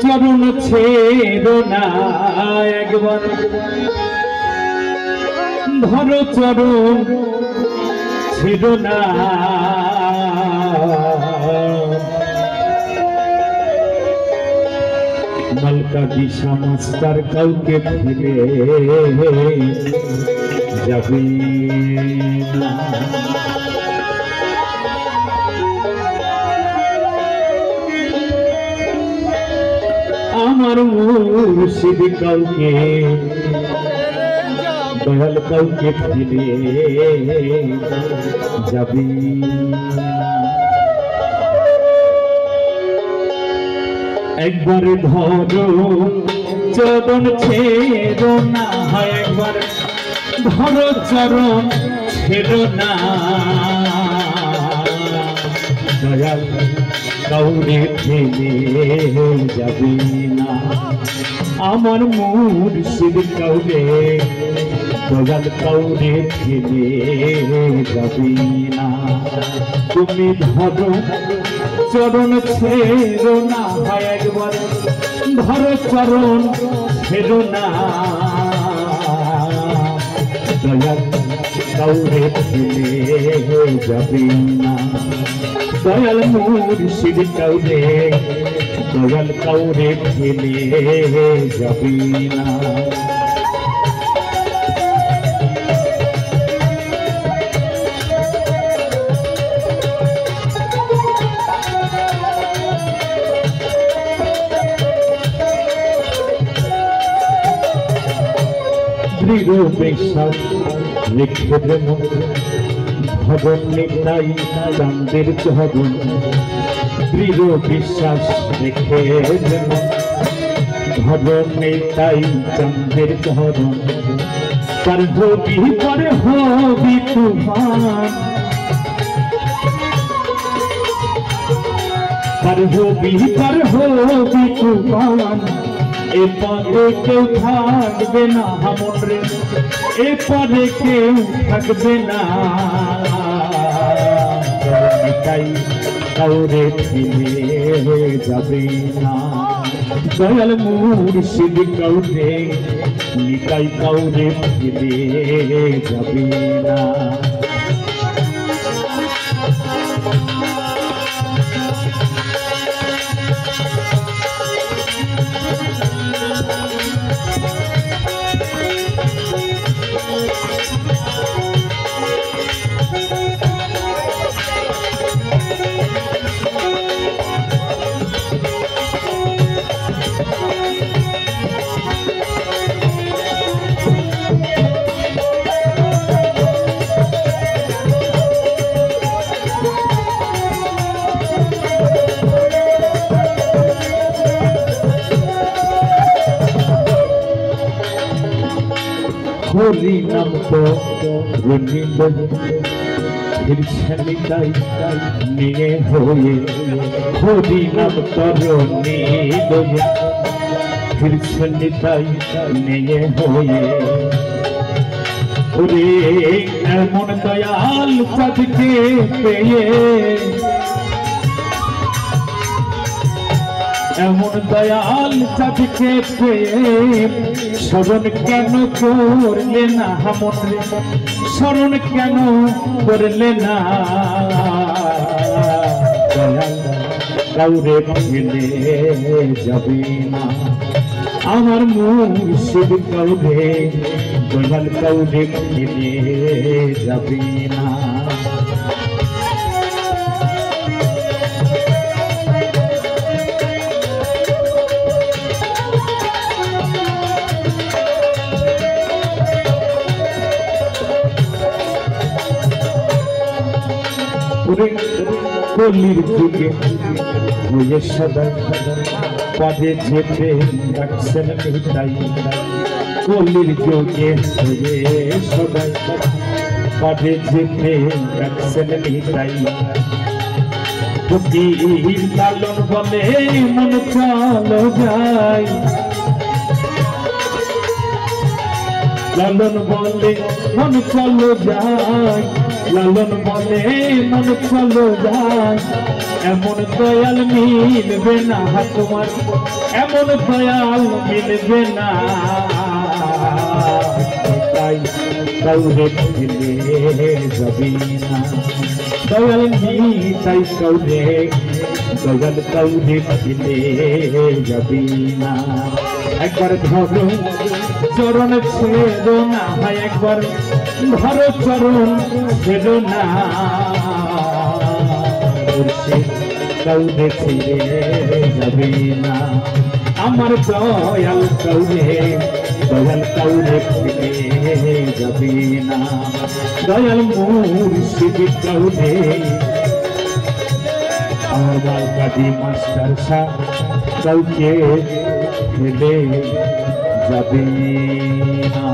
চরণ ছেড়ো না একবার, ধরো চরণ ছেড়ো না। মালকা দিশা মাস্টার কাউকে ফেলে যাবে না। আমার মুর্শিদ কাউকে দয়াল কাউকে ফেলে যাবে না। একবার ধরো চরণ ছেড়ো না, একবার ধরো চরণ ছেড়ো না। দয়াল কাউরে ফেলে যাবে না, আমার মুর্শিদ কাউরে দয়াল কাউরে ফেলে যাবে না। তুমি ধরো চরণ ছেড়ো না, একবার ধরো চরণ ছেড়ো না। দয়াল কাউরে ফেলে যাবে না, দয়াল মুর্শিদ কাউরে দয়াল কাউরে ফেলে যাবে না। দৃঢ় বিশ্বাস রেখে দেব ভবন নিতাই চাঁদের চহবন। দৃঢ় বিশ্বাস রেখে দেব ভবন নিতাই চাঁদের চহবন। তার হবি পরে হবি তুফান, তার হবি পর হবি তুফান। এরপরে কেউ থাকবে না মনরে, এরপরে কেউ থাকবে না। নিতাই কাউরে ফেলে যাবে না, দয়াল মুর্শিদ কাউরে নিতাই কাউরে ফেলে যাবে না। হরি নাম তো রনিল নিতাই নিয়ে হয়ে, হরি নাম তো রনিল নিতাই নিয়ে হয়ে। ওরে এমন দয়াল চাঁদকে পেয়ে, এমন দয়াল চাঁদকে পেয়ে স্মরণ কেন করলে না মনরে, স্মরণ কেন করলে না। দয়াল কাউরে ফেলে যাবে না, আমার মুর্শিদ কাউরে দয়াল কাউরে ফেলে যাবে না। কলির যুগে হয়ে সদাই পদে যেতে ডাকছেন নিতাই, কলির যুগে হয়ে সদাই পদে যেতে ডাকছেন নিতাই। ফকির লালন বলে মন চলো যাই, লালন বলে মন চলো যাই। লালন বলে মন চলো যায় এমন দয়াল মিলবে না তোমার এমন দয়াল মিলবে না তাই কাউরে ফেলে যাবি না দয়াল তাই কাউরে দয়াল কাউরে ফেলে যাবি না একবার ধরো চরণ ছেড়ো না হয় একবার ধরো চরণ ছেড়ো না কাউরে ছেড়ে যাবি না আমার দয়াল কাউরে ফেলে যাবি না দয়াল মুর্শিদ কাউরে আমার গাদি মাস্টার শাহ কাউকে ফেলে যাবি না।